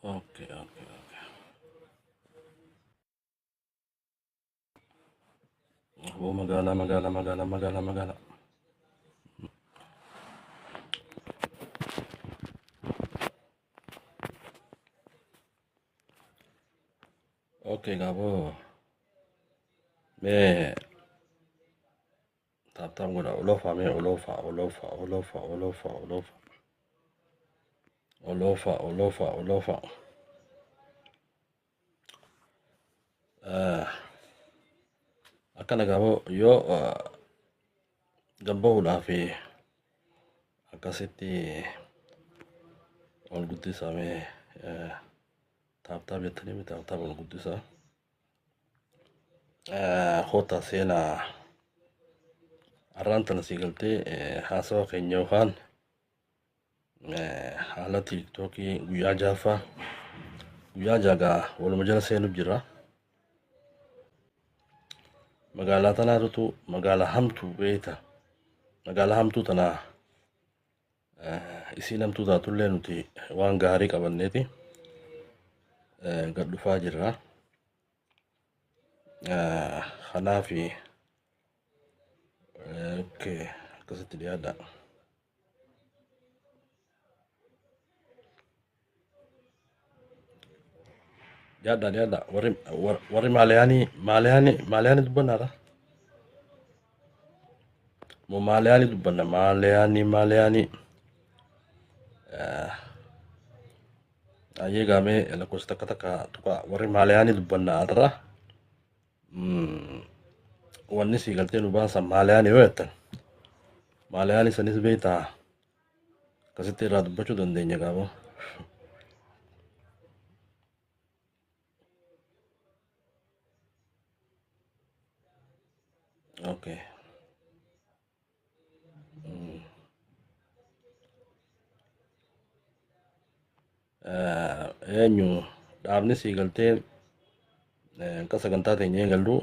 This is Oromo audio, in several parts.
اوكي اوكي اوكي. هو مقالة. اوكي قابو. مي تاب قول أولوفا مي أولوفا. آه أكنا قابو يو جنبه لا في أكاسيتي والقديسة مي تاب يتنمي تاب والقديسة خوتا سينا أرانتا نسيقلتي حاسوا خينيو خان حالة تيك توكي ويا جافا ويا جاغا والمجال سينو جرا magaalaa tanaatu magaalaa hamtuu beeta magaalaa hamtuu tanaa isiin hamtuu taatullee nuti waan gaarii qabanneeti gad dhufaa jirra kanaafi okay akkasitti dhiyaadha warri maaliyaanii dubbannaadha mo maaliyaanii dubbanna maaliyaanii ayyee gaamee lakkoofsa takka tuqa warri maaliyaanii dubbanna arra wanni sii galtee nu baasan maaliyaanii yoo jettan maaliyaanii sanis beektaa akkasitti irraa dubbachuu dandeenya gaaboo okay eenyu dhaabni sii galtee akka sagantaa teenya eegallu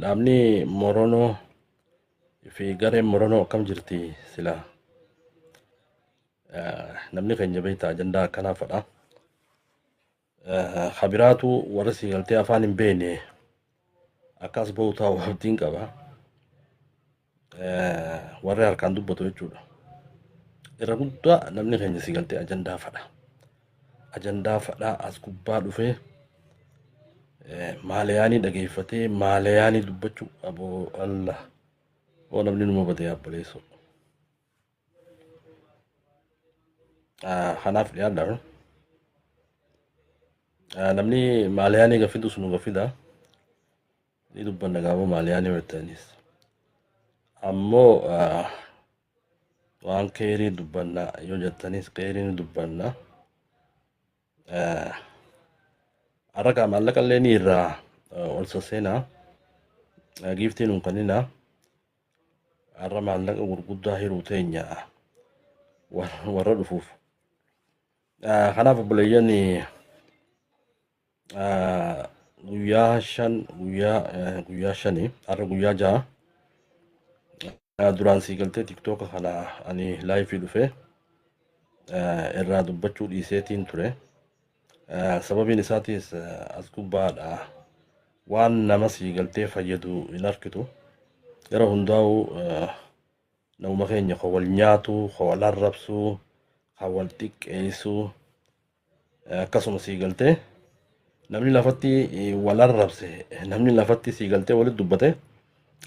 dhaabni moronoo fi gareen moronoo akkam jirti sila namni keenya beektaa ajandaa akkanaa fadha habiraatu warra sii galtee afaan hin beekne akkas ba'u taa'u abdiin qaba warri harkaan dubbatu jechuudha irra guddaa namni keenya sii galtee ajandaa fadha as gubbaa dhufee maaliyaanii dhageeffatee maaliyaanii dubbachuu aboo allah oo namni numa badee abboleessu kanaaf dhiyaadha namni maaliyaanii gafidu sunu gafida ni dubbanna gaaboo maaliyaanii wettanis ammoo waan keerii dubbanna yoo jettanis keerii ni dubbanna arraqa maallaqa illee ni irraa ol saseenaa giiftiin hun kanina arra maallaqa gurguddaa hiruu teenya warra dhufuuf kanaaf obboleeyyan guyyaa shani arra guyyaa ja'a duraan sii galtee tiktooka kana ani laayifii dhufe irraa dubbachuu dhiiseetiin ture sababiin isaatis as gubbaadha waan nama sii galtee fayyadu hin arkitu gara hundaa'u namuma keenya ka wal nyaatu ka wal arrabsu ka wal xiqqeessu akkasuma sii galtee namni lafatti wal arrabse namni lafatti sii galtee walit dubbate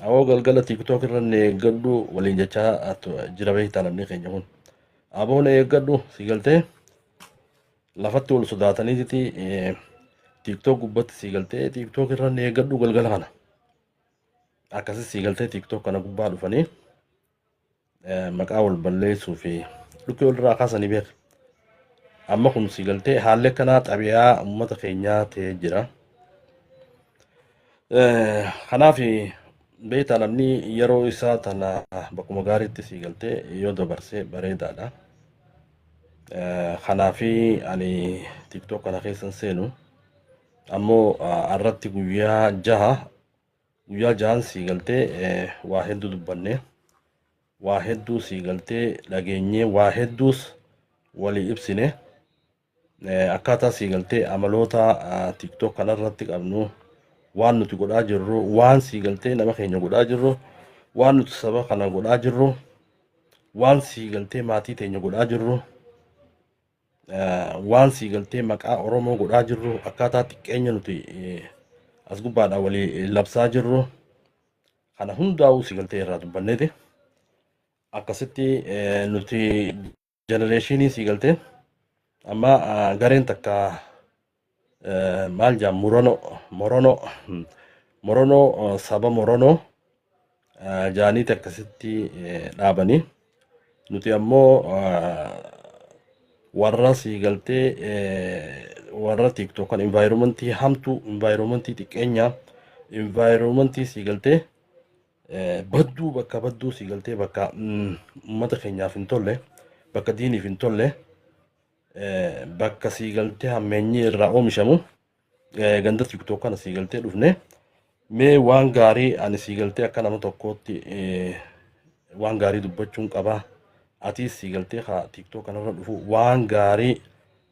awoo galgala tiktook irra eeggadhu waliin jechaa jira beektaa namni keenya kun aboon eeggadhu sii galtee lafatti wal sodaataniiti tiktok gubbatti sii galtee tiktok irra eeggadhu galgala kana akkasi sii galtee tiktok kana gubbaa dhufanii maqaa wal balleessuu fi dhukkee walirraa kaasanii beeka amma kun sii galtee haalli akkanaa xabiyaa uummata keenyaa ta'ee jira kanaaf beektaa namni yeroo isaa tana bakkuma gaariitti sii galtee yoo dabarsee bareedaadha kanaafi ani tiktok kana keessan seenu ammoo arratti guyyaa jahan sii galtee waa hedduu dubbanne waa hedduu sii galtee dhageenyee waa hedduus walii ibsine akkaataa siigaltee amaloota tiktok kanarratti qabnu waan nuti godhaa jirru waan siigaltee nama keenya godhaa jirru waan nuti saba kana godhaa jirru waan siigaltee maatii teenya godhaa jirru waan siigaltee maqaa oromoo godhaa jirru akkaataa xiqqeenya nuti as gubbaadhaan walii labsaa jirru kana hundaa'uu siigaltee irraa dubbanneeti akkasitti nuti jenereeshinii siigaltee amma gareen takka maal jaa morono saba morono jaaniiti akkasitti dhaabanii nuti ammoo warra siigaltee warra tiktok kan environmentii hamtu environmentii xiqqeenya environmentii siigaltee badduu bakka badduu siigaltee bakka uummata keenyaaf hin tolle bakka diiniif hin tolle bakka siigaltee hammeenyi irraa oomishamu ganda tiktok kana siigaltee dhufne mee waan gaarii ani siigaltee akka nama tokkootti waan gaarii dubbachuun qaba atis siigaltee haa tiktok kanarra dhufu waan gaarii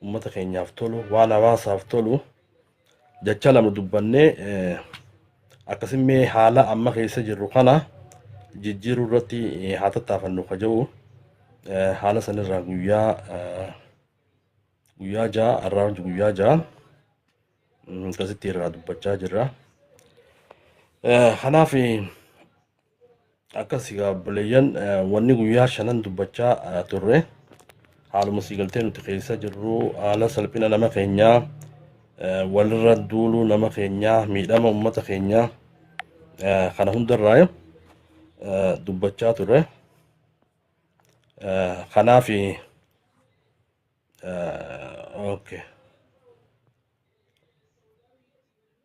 uummata keenyaaf tolu waan hawaasaaf tolu jecha lama dubbannee akkasumas haala amma keessa jirru kana jijjiiruu irratti haa tattaafannu ka jedhu haala sanirraa guyyaa ja'a har'aa guyyaa ja'a akkasitti irraa dubbachaa jirra. Kanaaf akka siigaabaleeyyan wanni guyyaa shanan dubbachaa turre haaluma siigaltee nuti keessa jirru haala salphina nama keenyaa walirra duuluu nama keenyaa miidhama uummata keenyaa kana hundarraa dubbachaa turre. Kanaaf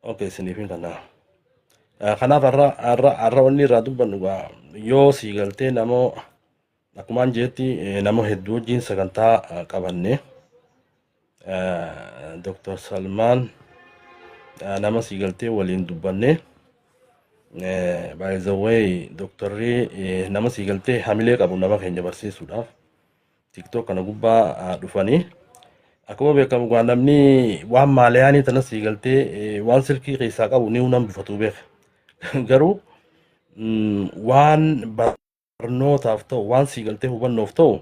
okay isiniifin kana kanaaf har'a wanni irraa dubbannu yoo siigaltee namoo akkumaan jeetti nama hedduu wajjin sagantaa qabanne Dr. Salmaan nama siigaltee waliin dubbanne by the way doktorri nama siigaltee hamilee qabu nama keenya barsiisuudhaaf tiktok kana gubbaa dhufanii akkuma beekamu namni waan maaliyaanii tana siigaltee waan silkii keessaa qabu ni unan bifatu beeka garuu waan barnootaaf ta'u waan siigaltee hubannoof ta'u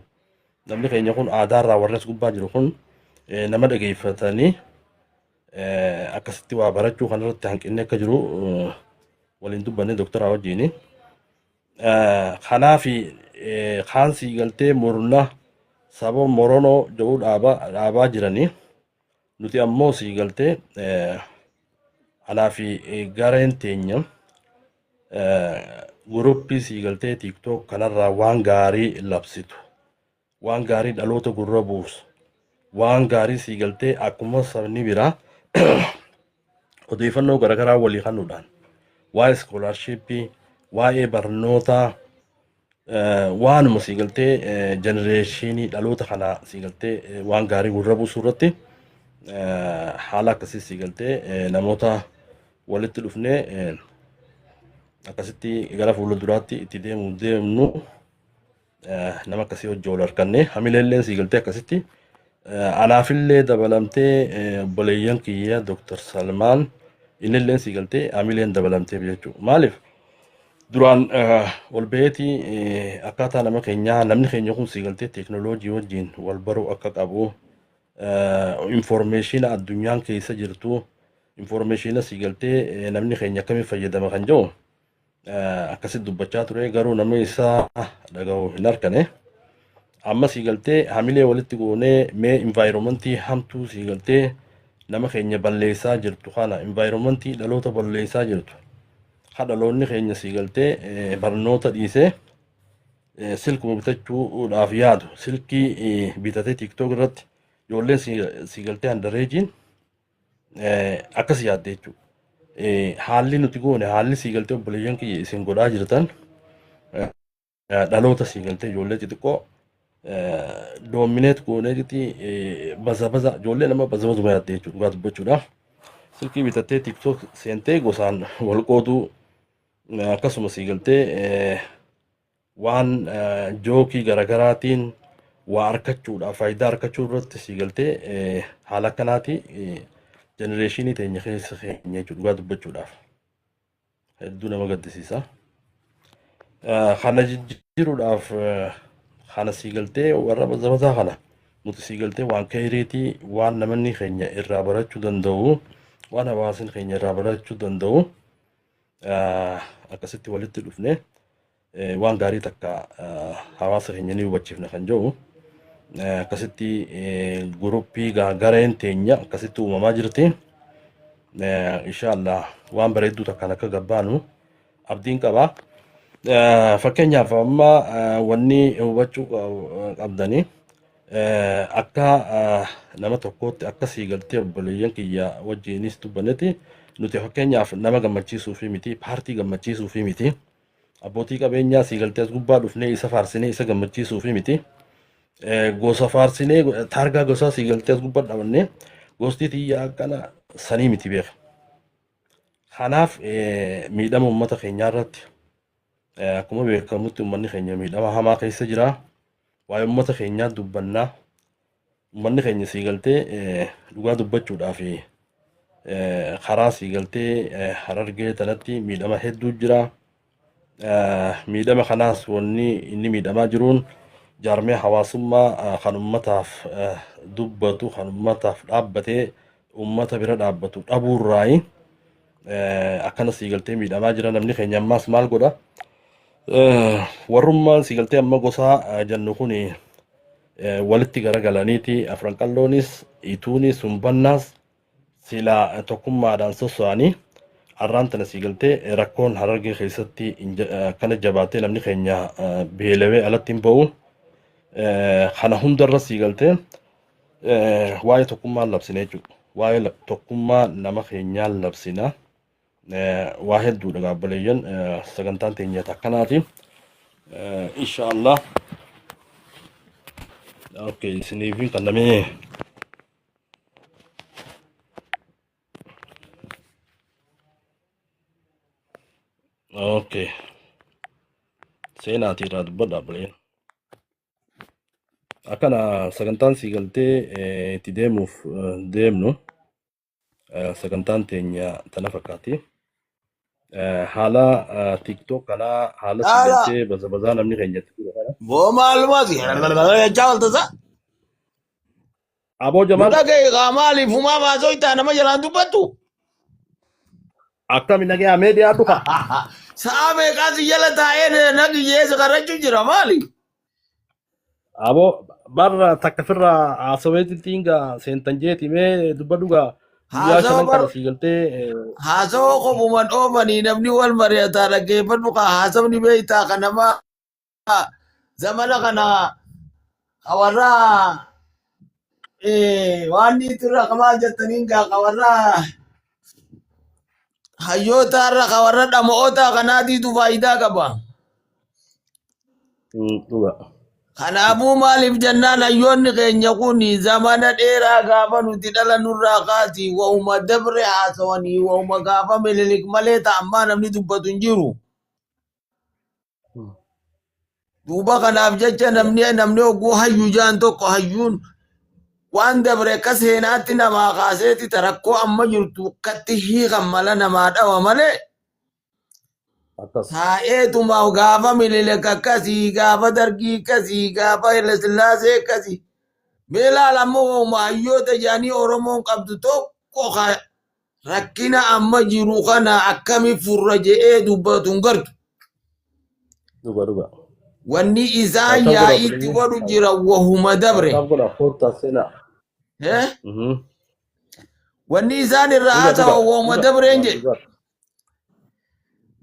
namni keenya kun aadaarraa warras gubbaa jiru kun nama dhageeffatanii akkasitti waa barachuu kanarratti hanqinni akka jiru waliin dubbanne doktoraa wajjiini. Kanaaf kaan siigaltee murna saba moronoo jedhu dhaabaa jiranii nuti ammoo siigaltee kanaaf gareen teenya guruppii siigaltee tiktok kanarraa waan gaarii labsitu waan gaarii dhaloota gurra buusu waan gaarii siigaltee akkuma sabni biraa odeeffannoo garaagaraa walii kennuudhaan waa'ee iskoolaarshiippii waa'ee barnootaa waanuma siigaltee jenereeshinii dhaloota kana siigaltee waan gaarii gurra buusuu irratti haala akkasii siigaltee namoota walitti dhufnee akkasitti gara fuulduraatti itti deemnu nama akkasii hojii wal harkanne hamileelleen siigaltee akkasitti anaafillee dabalamtee obboleeyyan kiyya Dr. Salmaan innilleen siigaltee hamileen dabalamtee jechuudha. Maaliif duraan ol beetii akkaataa nama keenyaa namni keenya kun siigaltee teeknooloojii wajjin wal baruu akka qabu informeeshina addunyaan keessa jirtu informeeshina siigaltee namni keenya akkamiin fayyadama kan jedhu akkasitti dubbachaa ture garuu namni isaa dhaga'u hin harkane. Amma siigaltee hamilee walitti goonee mee environmentii hamtuu siigaltee nama keenya balleessaa jirtu kana environmentii dhaloota balleessaa jirtu dhaloonni keenya siigaltee barnoota dhiisee silkuma bitachuudhaaf yaadu silkii bitatee tiktok irratti ijoolleen siigaltee handareejiin akkas yaadde jechuudha. Haalli nuti goone haalli siigaltee obboleeyyan kiyya isin godhaa jirtan dhaloota siigaltee ijoollee xixiqqoo doomineet goonee jirti baza ijoollee nama baza yaadde jechuudha dhugaa dubbachuudhaaf silkii bitattee tiktok seentee gosaan wal qooduu akkasuma siigaltee waan jookii garaagaraatiin waa argachuudhaaf faayidaa argachuu irratti sii galtee haala akkanaati jenereeshinii teenya keessa keenya dhugaa dubbachuudhaaf hedduu nama gaddisiisa. Kana jijjiiruudhaaf kana sii galtee warra bazabataa kana nuti sii galtee waan kaireetii waan namanni keenya irraa barachuu danda'u waan hawaasni keenya irraa barachuu danda'u akkasitti walitti dhufne waan gaarii takka hawaasa keenya ni hubachiifna kan jedhu akkasitti guruppii gareen teenya akkasitti uumamaa jirti. Inshaallah waan bareedduu takkaan akka gabbaanu abdiin qaba. Fakkeenyaaf amma wanni hubachuu qabdanii akka nama tokkootti akka sii galtee obboleeyyan kiyya wajjinis dubbannetti nuti fakkeenyaaf nama gammachiisuu fi miti paartii gammachiisuu fi miti abbootii qabeenyaa sii galtee as gubbaa dhufnee isa faarsinee isa gammachiisuu fi miti gosa faarsinee taargaa gosaa sii galtee as gubbaa dhabannee gosti tiyyaa akkana sanii miti beeka. Kanaaf miidhama uummata keenyaa irratti akkuma beekamutti uummanni keenya miidhama hamaa keessa jira. Waa'ee uummata keenyaa dubbannaa uummanni keenya sii galtee dhugaa dubbachuudhaaf karaa sii galtee Harargee tanatti miidhama hedduu jira. Miidhama kanaas wanni inni miidhamaa jiruun jaarmee hawaasummaa kan uummataaf dubbatu kan uummataaf dhaabbatee uummata bira dhaabbatu dhabuurraayi akkana sii galtee miidhamaa jira. Namni keenya ammaas maal godha? Warrummaan sii galtee amma gosaa jennu kun walitti garagalaniiti afran qalloonis ituunis humbannaas sila tokkummaadhaan soso'anii har'aan tana sii galtee rakkoon Harargee keessatti kana jabaatee namni keenya beelawee alatti hin ba'u. Kana hundarra sii galtee waa'ee tokkummaa labsina jechuudha. Waa'ee tokkummaa nama keenyaa labsina. Waa hedduudha gaabboleeyyan sagantaan teenya akkanaati. Inshaallah. Okay, isiniif kan namee okay. Seenaatii irraa dubbadhaa buleen. Akkana sagantaan sii galtee itti deemuuf deemnu sagantaan teenya tana fakkaati. Haala TikTok kanaa haala sii galtee bazabazaa namni keenyatti godha. Boo maalumaati jaaltasa. Aboo Jamaal. Dhagee maaliif humaa baasoo itti nama jalaan dubbattu? Akkami nagee meediyaa dhufa. Sa'a meeqaa si jala taa'ee nagiyyeessa karrachuu jira maali? Aboo barra takka firraa haasaweetitti hinga seentan jeeti mee dubba dhugaa. Haasawaa kophuman oofanii namni wal mari'ataa dhaggeeffadhu haasawni beektaa kan nama zamana kana qawarraa waan turra kamaa jettaniin gaa qawarraa hayyoota irra qawarra dhama'oota kanaatiitu faayidaa qaba. Kanaafuu maaliif jennaan hayyoonni keenya kun zamana dheeraa gaafa nuti dhala nurraa kaati wauma dabre haasawanii wauma gaafa Minilik malee ta'ammaa namni dubbatu hin jiru. Duuba kanaaf jecha namni oguu hayyuu jaan tokko hayyuun waan dabre akka seenaatti namaa kaaseeti tarakkoo amma jirtu akkatti hiikan mala namaa dhawa malee. Taa'eetuma gaafa Minilik akkasii gaafa Dargii akkasii gaafa Hayilasillaasee akkasii meelaal ammoo hayyoota jaanii Oromoon qabdu tokko rakkina amma jiru kana akkami furra je'ee dubbatu hin gartu. Wanni isaan yaa'iitti godhu jira wahuma dabre. Wanni isaan irraa haasa'u wahuma dabreen jedhe.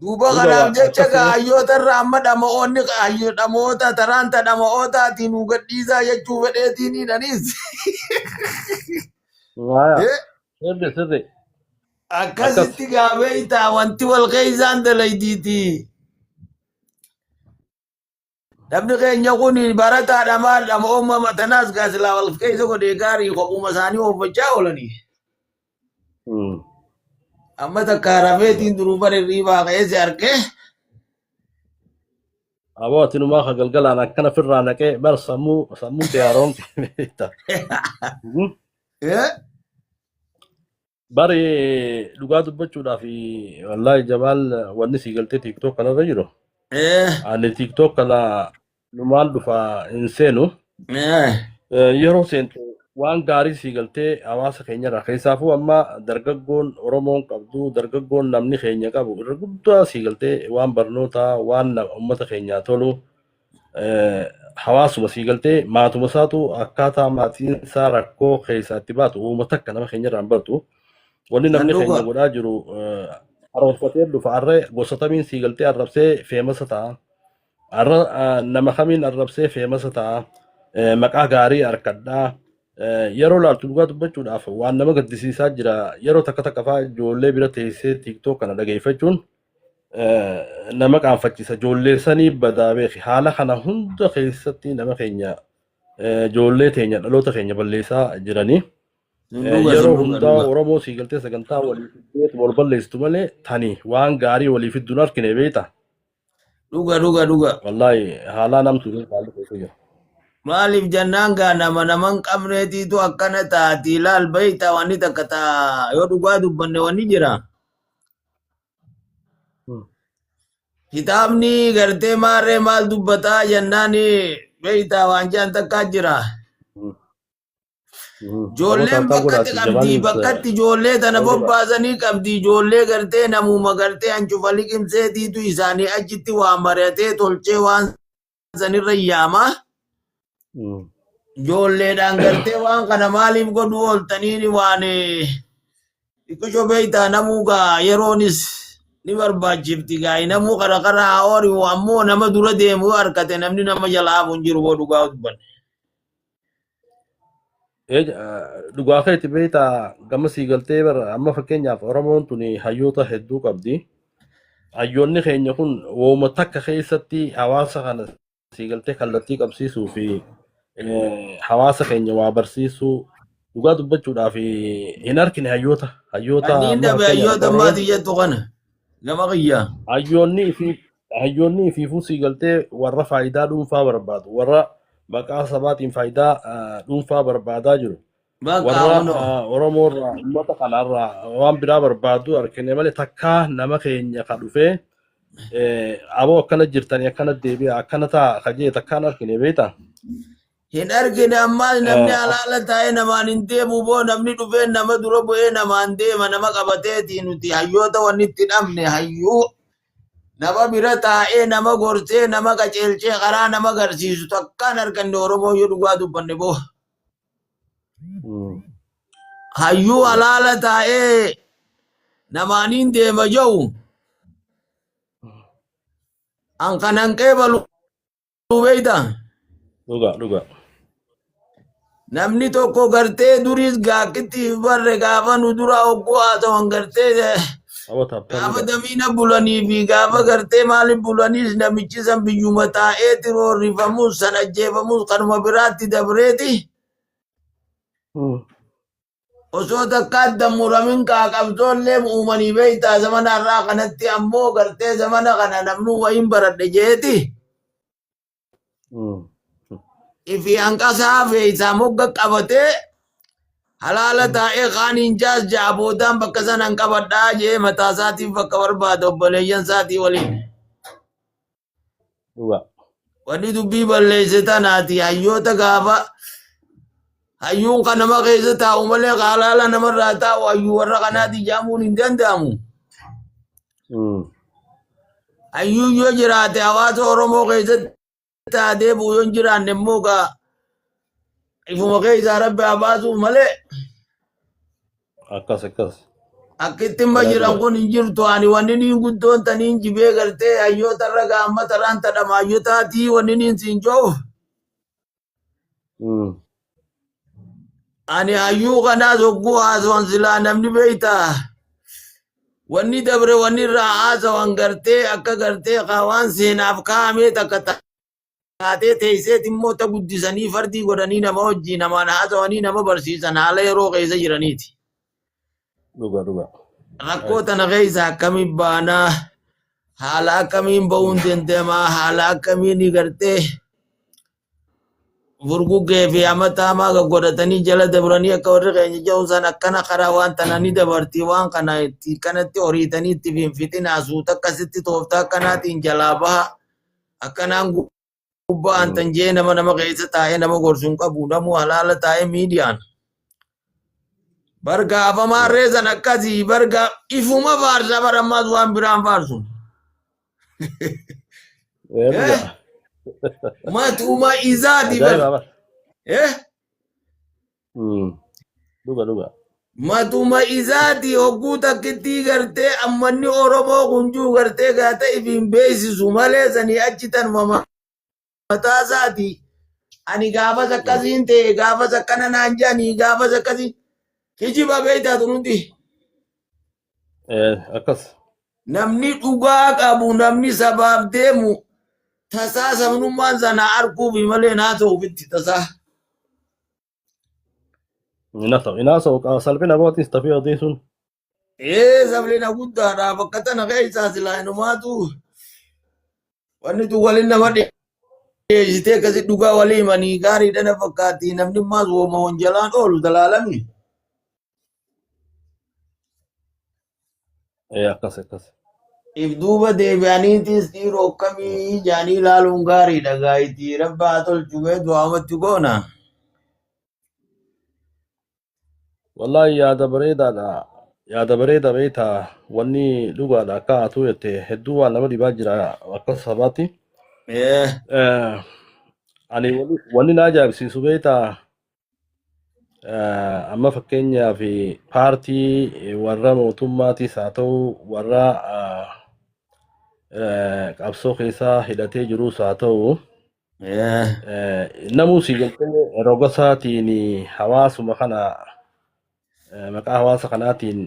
Duuba kanaaf jecha hayyoota irraa amma dhama'oonni dhamoota taraanta dhama'ootaatiin nu gadhiisaa jechuu fedheetiin dhanis. Akkasitti gaafee itaa wanti wal keeysaan dalaydiiti. Namni keenya kun barataadha maal dhama'oomma matanaas gaasilaa wal keeysa godhee gaarii kophuma isaanii oofachaa oolanii. Amma takka rafeetiin duruu bari riibaa ka'eesse arge أبوات إنه ما خجل قال أنا كنا في الرانك بل سمو تيارون إيه bari dhugaa dubbachuudhaaf wallahi Jamaal wanni sii galtee TikTok kanarra jiru. إيه Ani TikTok kana numaan dhufa hin seenu. إيه Yeroo seentu waan gaarii sii galtee hawaasa keenyarraa keessaafuu amma dargaggoon Oromoon qabdu dargaggoon namni keenya qabu irra guddaa sii galtee waan barnootaa waan uummata keenyaa tolu hawaasuma sii galtee maatuma isaatu akkaataa maatiin isaa rakkoo keessaa itti baatu uummata akka nama keenyarraa hin bartu. Wanni namni keenya صندوقة godhaa jiru haroorfatee dhufa harree gosa kamiin sii galtee arrabsee feemasa ta'a. Har'a nama kamiin arrabsee feemasa ta'a. Maqaa gaarii harkadhaa. Yeroo laaltu dhugaa dubbachuudhaaf waan nama gaddisiisaa jira. Yeroo takka takka fa'aa ijoollee bira teessee TikTok kana dhageeffachuun nama qaanfachiisa. Ijoollee sanii badaa beeki. Haala kana hunda keessatti nama keenya ijoollee teenya dhaloota keenya balleessaa jiranii. صندوقة Yeroo صندوقة hundaa صندوقة Oromoo sii galtee sagantaa waliif fiddeetu wal balleessitu malee tani waan gaarii waliif fidduun argine beekta. دوقة Wallaahi haalaa namtu haalli keessa jira. maaliif jennaan gaa nama naman qabneetiitu akkana taati ilaal beeyta wanni takka taa yoo dhugaa dubbanne wanni jira kitaabni gartee maarree maal dubbataa jennaan beeyta waan jaan takkaa jira ijoolleen bakkatti qabdi bakkatti ijoollee tana bobbaasanii qabdi ijoollee gartee namuma gartee hancufa liqimseetiitu isaanii achitti waan mari'atee tolchee waan sanirra yaamaa ijoolleedhaan gartee waan kana maaliif godhu ooltaniini waan xiqqisho beeytaa namuu gaa yeroonis ni barbaachifti gaa namuu kara karaa hoori ammoo nama dura deemu harkate namni nama jalaafu hin jiru boo dhugaa dubbanne. Dhugaa keetti beektaa gama sii galtee bara amma fakkeenyaaf Oromoon tuni hayyoota hedduu qabdi. Hayyoonni keenya kun wooma takka keessatti hawaasa kana sii galtee kallattii qabsiisuu fi hawaasa keenya waa barsiisuu dhugaa dubbachuudhaaf hin argine hayyoota Adiin dhabe hayyoota maatii jettu kana gama qiyyaa. hayyoonni ifiifuu sii galtee warra faayidaa dhuunfaa barbaadu warra maqaa sabaatiin faayidaa dhuunfaa barbaadaa jiru. Bakka Warra hunoo. Oromoo irraa uummata kanarraa waan biraa barbaadu argine malee takkaa nama keenya ka dhufee aboo akkana jirtanii akkana deebi'a akkana ta'a kajee takkaan argine beektaa. Hin argine ammaas namni alaala taa'ee namaan hin deemu boo namni dhufee nama dura bu'ee namaan deema nama qabateeti nuti hayyoota wanni itti dhabne hayyuu nama bira taa'ee nama gorsee nama qaceelchee karaa nama garsiisu takkaan arganne Oromoo yoo dhugaa dubbanne boo. Hayyuu alaala taa'ee namaaniin deema jiru an kanan qeebalu beeyta. Dhugaa. Namni tokko gartee duris gaakkitti barre gaafa nu dura hogguu haa ta'an gartee gaafa damiina bulanii fi gaafa gartee maaliif bulaniis namichi san biyyuma taa'eeti roorrifamuus san ajjeefamuus kanuma biraatti dabreeti. Osoo takka adda muramin qaaqabsoollee uumanii beeytaa zamana irraa kanatti ammoo gartee zamana kana namnu wayin baradhe jeeti. Ifi hanqasaa feeysaa mogga qabatee halaala taa'ee kaan hin jaas ja'a boodaan bakka sanan qabadhaa jee mataa isaatiif bakka barbaada obboleeyyan isaatii waliin. Wanni dubbii balleesse tanaati hayyoota gaafa hayyuun kan nama keessa taa'u malee halaala namarraa taa'u hayyuu warra kanaati jaamuun hin danda'amu. Hayyuun yoo jiraate hawaasa Oromoo keessatti taatee buuyoon jiraanne immoo gaa ifuma keessaa rabbi haa baasuuf malee. Akkas. Akkittiin jiran kun hin jirtu ani wanni niin guddoon taniin jibee gartee hayyoota irra gaamma taraan tadhama hayyotaatii wanni niin siin joof. Ani hayyuu kanaas hogguu haasawan silaa namni beeytaa. Wanni dabre wanni irraa haasawan gartee akka gartee waan seenaaf kaa'amee takka taatee teesseet immoo ta guddisanii fardii godhanii nama hojii namaan haasawanii nama barsiisan haala yeroo keessa jiraniiti. Dhugaa. Rakkoo tana keessa akkamiin baanaa haala akkamiin ba'uun dandamaa haala akkamiin gartee furguggee fi amataa maaga godhatanii jala dabranii akka warri keenya jedhu san akkana karaa waan tananii dabartii waan kana itti kanatti horiitanii itti finfitinaa suuta akkasitti tooftaa akkanaatiin jalaa baha akkanaan gubbaan tan jee nama keessa taa'ee nama gorsuun qabu namu halaala taa'ee miidiyaan. Barga afamaan reezan akkasii barga ifuma faarsa barammaas waan biraan faarsu. Matuma isaati bar. Duga. Matuma isaati hogguu takkitti gartee ammanni Oromoo kunjuu gartee gaata ifin beeksisu malee sanii achitan mataa isaati. Ani gaafas akkasiin ta'e gaafas akkana naan jedhanii gaafas akkasii kijiba beektaatu nuti. Akkas. Namni dhugaa qabu namni sabaaf deemu tasaa sabnummaan sana arguuf malee naa ta'uufitti tasaa. Inaasoo salphina bootis tafii odeessuun. Sablina guddaadha bakka tana keessaa silaa inumaatu wanni tu waliin nama dhiyeessitee akkasi dhugaa walii himanii gaarii dhana fakkaatti namni maas wooma wanjalaan oolu dalaalami. Akkas. If duuba deebi'aniitis dhiiroo akkamii jaanii ilaaluun gaariidha gaayitii rabbaa tolchumee du'aamatti goona. Wallahi yaada bareedaadha. Yaada bareeda beektaa wanni dhugaadha akka haa ta'u jettee hedduu waan nama dhibaa jira akka sabaatti. Ani wanni na ajaa'ibsiisu beektaa amma fakkeenyaaf paartii warra mootummaatis haa ta'u warra qabsoo keessaa hidhatee jirus haa ta'u namuu si galtee rogasaatiin hawaasuma kana maqaa hawaasa kanaatiin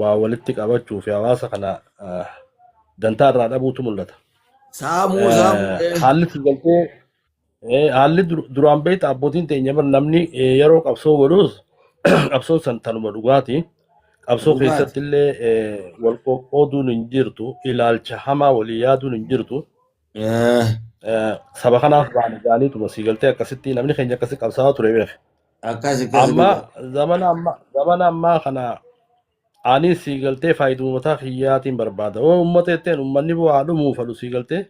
waa walitti qabachuu fi hawaasa kana dantaa irraa dhabuutu mul'ata. Haalli si galtee haalli duraan beektaa abbootiin teenya namni yeroo qabsoo godhus qabsoo san tanuma dhugaati. Qabsoo keessatti illee wal qoqqooduun hin jirtu, ilaalcha hamaa walii yaaduun hin jirtu. Saba kanaaf waan gaaniituma si galtee akkasitti namni keenya akkasi qabsaa'aa ture beek. Amma zamana ammaa kana ani si galtee faayidummataa kiyyaatiin barbaada. Uummata jetteen uummanni bu'aa dhumuu fedhu si galtee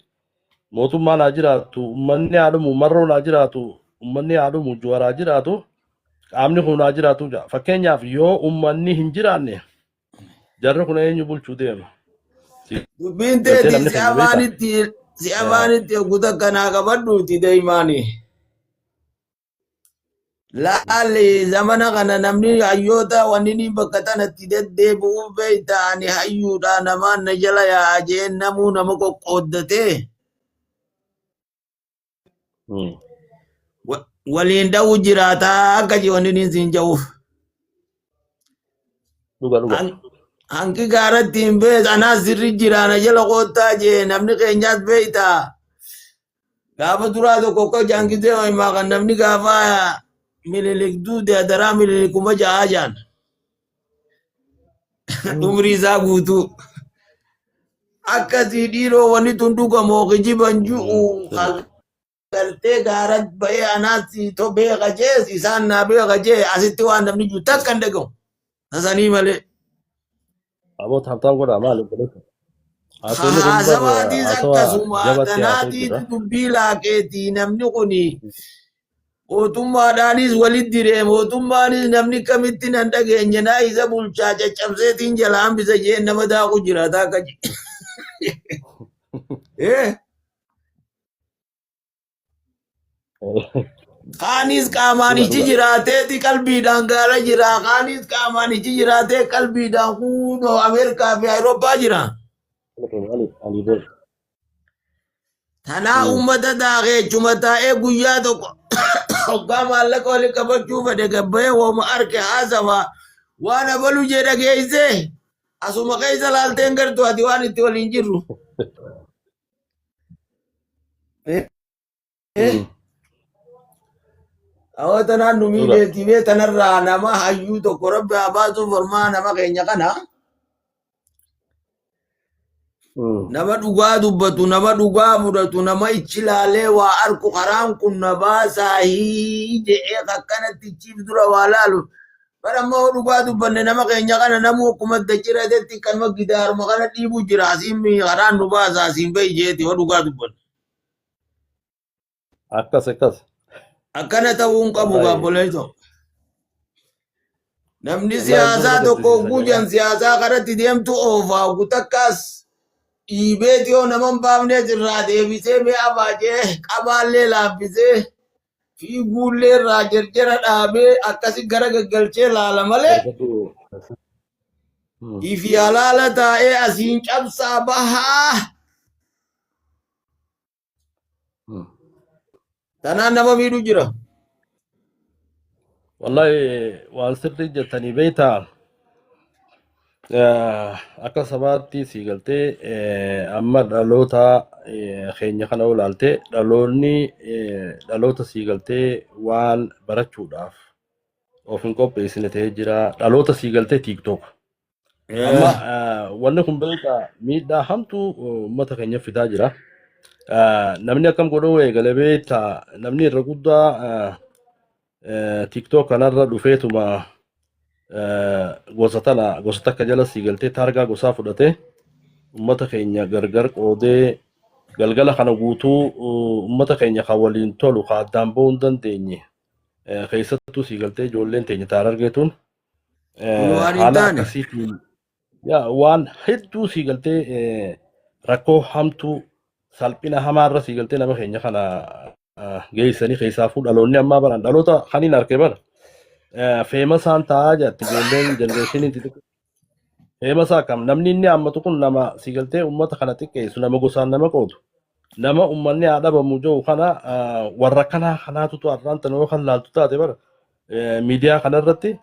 mootummaan haa jiraatu, uummanni haa dhumu, marroon haa jiraatu, uummanni haa dhumu, juwaraa jiraatu. Qaamni kun haa jiraatu jira. Fakkeenyaaf yoo uummanni hin jiraanne jarri kun eenyu bulchuu deema. Dubbiin teetii si afaanitti guutuu akkanaa qabadhuuti deemaani. Laalli zamana kana namni hayyoota wanni bakka tanatti deddeebi'uu beektaa ani hayyuudha namaan na jala yaa'aa jeen namuu nama qoqqooddatee. Waliin dha'uu jiraata akka jiwaniin siin ja'uuf. Hanqi gaaratti hin bees anaa sirri jiraana jala qoottaa jee namni keenyaas beektaa. Gaafa duraa tokko akka jaankisee himaa kan namni gaafa mililiktuu daraa mililikuma ja'aa jaan. Umrii isaa guutuu. Akkasii dhiiroo wanni tun dhugamoo kijiban ju'u. Gartee gaarat bahee anaatti to beeka jees isaan naa beeka jee asitti waan namni jiru takka hin dhagahu. Tasanii malee. Aboota habtaan godhaa maali godhatu? Haasawaatis akkasuma tanaatiitu dubbii laaqeeti namni kuni mootummaadhaanis walitti diree mootummaanis namni kamitti nan dhageenye naa isa bulchaa caccabseetiin jala hambisa jee nama daakuu jiraata akka Kaanis qaamaanichi jiraatee qalbiidhaan gaara jira. Kaanis qaamaanichi jiraatee qalbiidhaan kunoo Ameerikaa fi Awurooppaa jira. Tanaa uummata daaqeechuma taa'ee guyyaa tokko hoggaa maallaqa wali qabachuu fedhe gabbayee wooma arke haasawaa waan abalu jee dhageessee asuma keessa laalteen gartuu ati waan itti waliin jirru. Awwaata naannoo miidheetii tanarraa nama hayyuu tokko rabbi haa baasuuf hormaa nama keenya kana. nama dhugaa dubbatu, nama dhugaa mudatu, nama ichi laalee waa arku karaan kun na baasaahi jedhee akkanatti ichiif dura waa laalu. Bara ammoo dhugaa dubbanne nama keenya kana namuu akkuma dachiratetti kanuma gidaaruma kana dhiibu jira asiin karaan nu baasa asiin bahi jeeti hoo dhugaa dubbanne. Akkas akkas. Akkana ta'uu hin qabu Wallahi. gaabboleetoo. Namni Wallahi siyaasaa buna tokko gaddisiisa gujan siyaasaa karatti deemtu oofaa gutakkaas dhiibeeti yoo nama hin baafnee jirraa deebisee mi'a baajee qabaallee laaffisee fiiguullee irraa jarjara dhaabee akkasi gara gaggalchee laala malee ifi alaala taa'ee asiin cabsaa bahaa tanaan nama miidhu jira. Wallahi waan sirrii jettanii beektaa akka sabaatti sii galtee amma dhaloota keenya kana olaaltee dhaloonni dhaloota sii galtee waan barachuudhaaf of hin qopheessine ta'ee jira dhaloota sii galtee TikTok. Amma wanni kun beektaa miidhaa hamtuu uummata keenya fidaa jira. Namni akkam godhuu eegalee beektaa namni irra guddaa TikTok kanarra dhufeetuma gosa takka jala sii galtee taargaa gosaa fudhatee uummata keenya gargar qoodee galgala kana guutuu uummata keenya kan waliin tolu kan addaan ba'uu hin dandeenye keessattuu sii galtee ijoolleen teenya taara argeetuun haala akkasiitiin waan hedduu sii galtee rakkoo hamtuu salphina hamaarra sii galtee nama keenya kana geessanii keessaafuu dhaloonni ammaa baran dhaloota kaniin harkee bara. Feemasaan taa'aa jirti ijoolleen jenereeshiniin xixiqqoo. Feemasaa akkam namni inni hammatu kun nama sii galtee uummata kana xiqqeessu nama gosaan nama qoodu. Nama uummanni haa dhabamu jiru kana warra kanaa kanaatutu har'aan tanoo kan laaltu taate bara. Miidiyaa kanarratti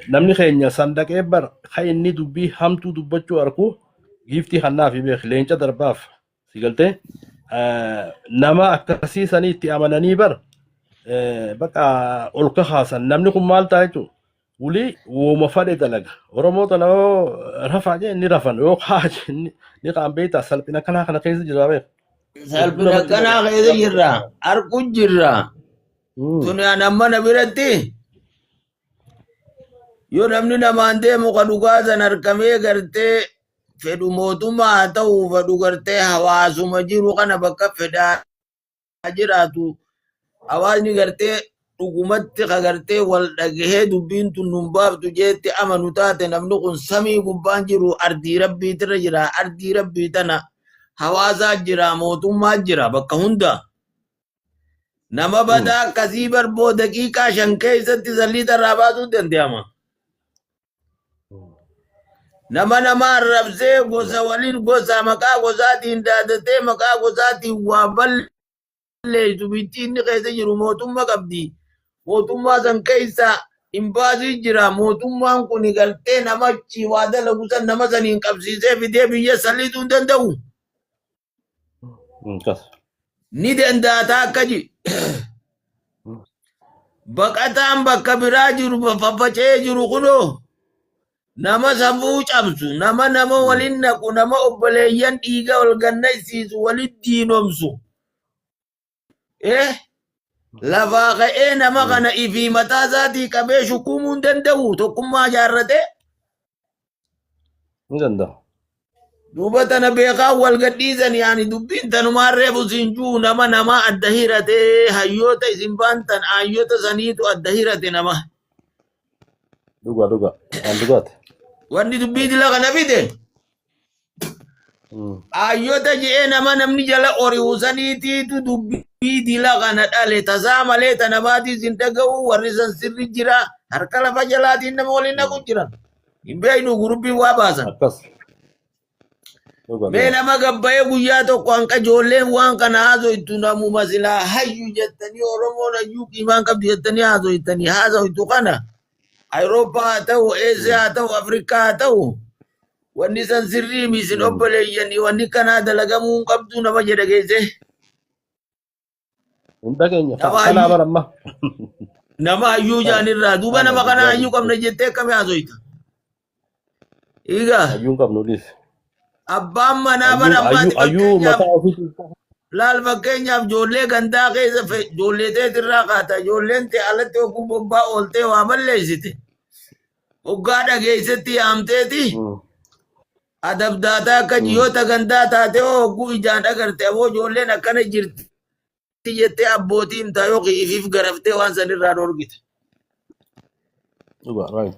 namni keenya sandaqee bara kan inni dubbii hamtuu dubbachuu argu giiftii kannaa fi beek leenca darbaaf sii galtee nama akkasiisanii itti amananii bara. Bakka ol kaasan namni kun maal ta'a jechuudha. Wulii wooma fadhe dalaga. Oromoota nama rafaa jee inni rafan yoo kaaje ni kaan beektaa salphina kanaa kana keessa jira beek. Salphina kanaa keessa jirra argu jirra. Tuni nama na biratti yoo namni namaan deemu ka dhugaa san argamee gartee fedhu mootummaa haa ta'u fedhu gartee hawaasuma jiru kana bakka fedhaa jiraatu. Hawaasni gartee dhugumatti ka gartee wal dhagahee dubbiin tun nun baaftu jeetti amanu taate namni kun samii gubbaan jiru ardii rabbiitirra jira ardii rabbii tana hawaasaa jira mootummaa jira bakka hunda nama badaa akkasii barboo daqiiqaa 5 keessatti zalliita irraa baasuu danda'ama. Nama arrabsee gosa waliin gosa maqaa gosaatiin daadatee maqaa gosaatiin waa balleessu bittiin keessa jiru mootummaa qabdi. Mootummaa san keessa hin baasii jira. Mootummaan kun galtee namachi waa dalagu san nama saniin qabsiisee fidee biyya salliituu hin danda'u. Ni danda'ataa akka ji. Baqataan bakka biraa jiru faffacee jiru kunoo nama safuu cabsu nama waliin naqu nama obboleeyyan dhiiga ol gannaysiisu walit diinomsu. Lafaa ka'ee nama kana ifii mataa isaatii qabee shukumuu hin danda'u tokkummaa jaarratee. Ni danda'a. Duuba tana beekaa wal gadhiisan yaani dubbiin tanumaan reefu siin juu nama adda hiratee hayyoota isin baantan hayyoota saniitu adda hirate nama. Dhugaa waan dhugaate. Wanni dubbii dila kana fide. Hayyoota je'ee namni jala ori'uu saniitiitu dubbii dila kana dhale tasaa malee tanamaatii sin dhaga'u warri san sirri jira harka lafa jalaatiin nama waliin naqu jira. Hin beeknu gurubbiin waa baasan. Akkas. Mee nama gabbayee guyyaa tokko hanqa ijoolleen waan kana haasoytu namuma silaa hayyu jettanii Oromoon hayyuu qiimaan qabdu jettanii haasoytanii haasoytu kana Awurooppaa haa ta'u Eesiyaa haa ta'u Afrikaa haa ta'u wanni san sirrii miisin obboleeyyanii wanni kanaa dalagamuu hin qabdu nama jedha geesse. Hunda keenya kanaa baramma. Nama hayyuu jaanirraa duuba nama kana hayyuu qabna jettee akkamii haasoyta? Egaa. Hayyuun qabnu dhiis. Abbaan manaa bara ammaati Ayyuu fakkeenyaaf mataa ofiitii. laal fakkeenyaaf ijoollee gandaa keessa ijoollee teetirraa kaata ijoolleen ta'e alatti oguu bobbaa ooltee waa balleessite. Hoggaa dhageessetti yaamteeti adabdaataa akka jiyoota gandaa taate hogguu ijaan agarte aboo ijoolleen akkana jirti jettee abbootiin taayoo ifiif garaftee waan sanirraa dhorgite. Right.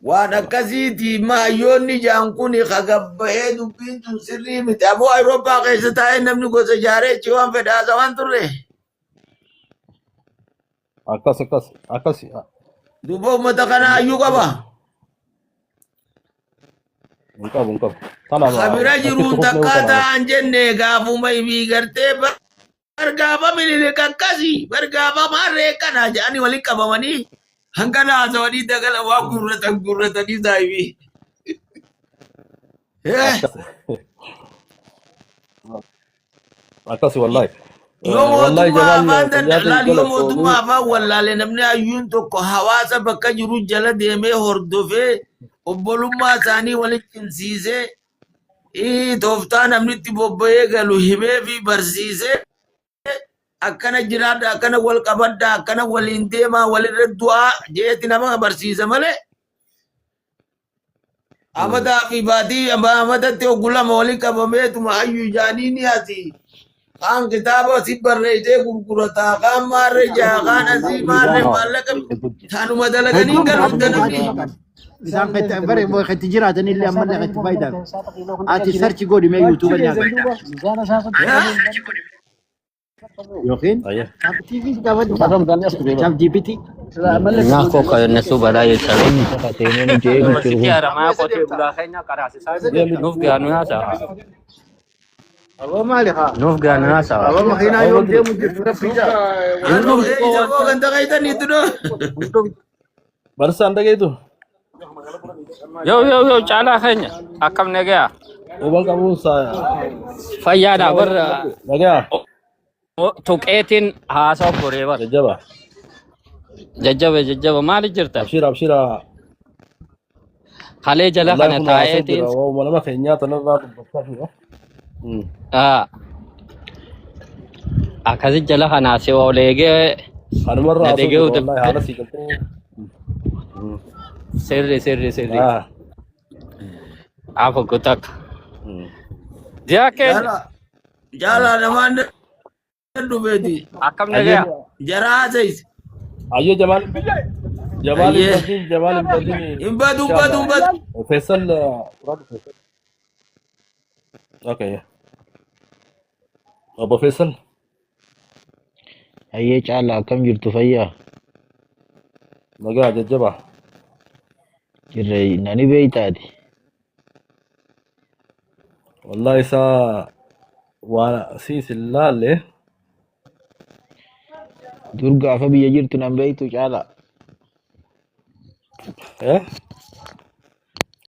Waan akkasiiti maayyoonni jaan kun kagabbahee dubbiin tun sirrii miti aboo Awurooppaa keessa taa'ee namni gosa jaareechi waan fedhaasa waan turre. Akkas. Duuba uummata kana hayyuu qaba. Hin qabu. Kabira jiruun takkaa ta'an jenne gaafuma ibii gartee bargaafa mililik akkasii bargaafa maarree kanaa jedhanii waliin qabamanii hangana haasawanii dagala waa gurratanii saayibii. Akkas wallahi. Yoo mootummaa afaan wallaalee namni hayyuun tokko hawaasa bakka jiru jala deemee hordofee obbolummaa isaanii walitti cimsiisee tooftaa namni itti bobba'ee galu himee fi barsiisee akkana jiraadha akkana wal qabadha akkana waliin deemaa walirra du'aa jeetti nama barsiisa malee. Amataa fi baatii amatatti oggulama waliin qabameetuma hayyuu jaanii ni ati. Kaan kitaaba si barreessee gurgurataa kaan maarree jaa kaan asii maarree maallaqa taanuma dalaganii galuuf dalagni. Isaan bare mo khati jiraatan illee ammallee khati faayidaan ati sarchi godhi mee yuutuuba nyaataa yookiin TV qabadu chat GPT Nako kayo nasubala yung sarili. Nuuf gaano nasa. awwa maali haa Nuuf gaano nasa. awwa makiinaa yoo deemu jirtu rabbija Isa koo ganda kaitaniitu dho. Barsaan dhageetu. Yo caalaa keenya akkam nagaa. Oban qabuun Fayyaadha barra nagaa. tuqeetiin haasawa koree bara. Jajjaba maali jirta? Abshira. Halee jala kana taa'eetiin. Nama keenyaa tanarraa dubbachaa Akkasi jala kanaa si ooleegee Hanumarraa Nadegee haasofte uta- wallahi haala sii galtee. sirri. Afo takka. Jaakeen Jala namaan dhufeeti. akkam nagaa. Jaraa haasa'is. Ayyoo Jamaal Ayyee. Jamaal Hin badu. Faisal Okay. Abba Faisal. ayyee caalaa akkam jirtu fayyaa Nagaa jajjaba. jirre nani beeytaati Wallahi isaa waa siis ilaalle. dur gaafa biyya jirtu nan beeytu caalaa Eh?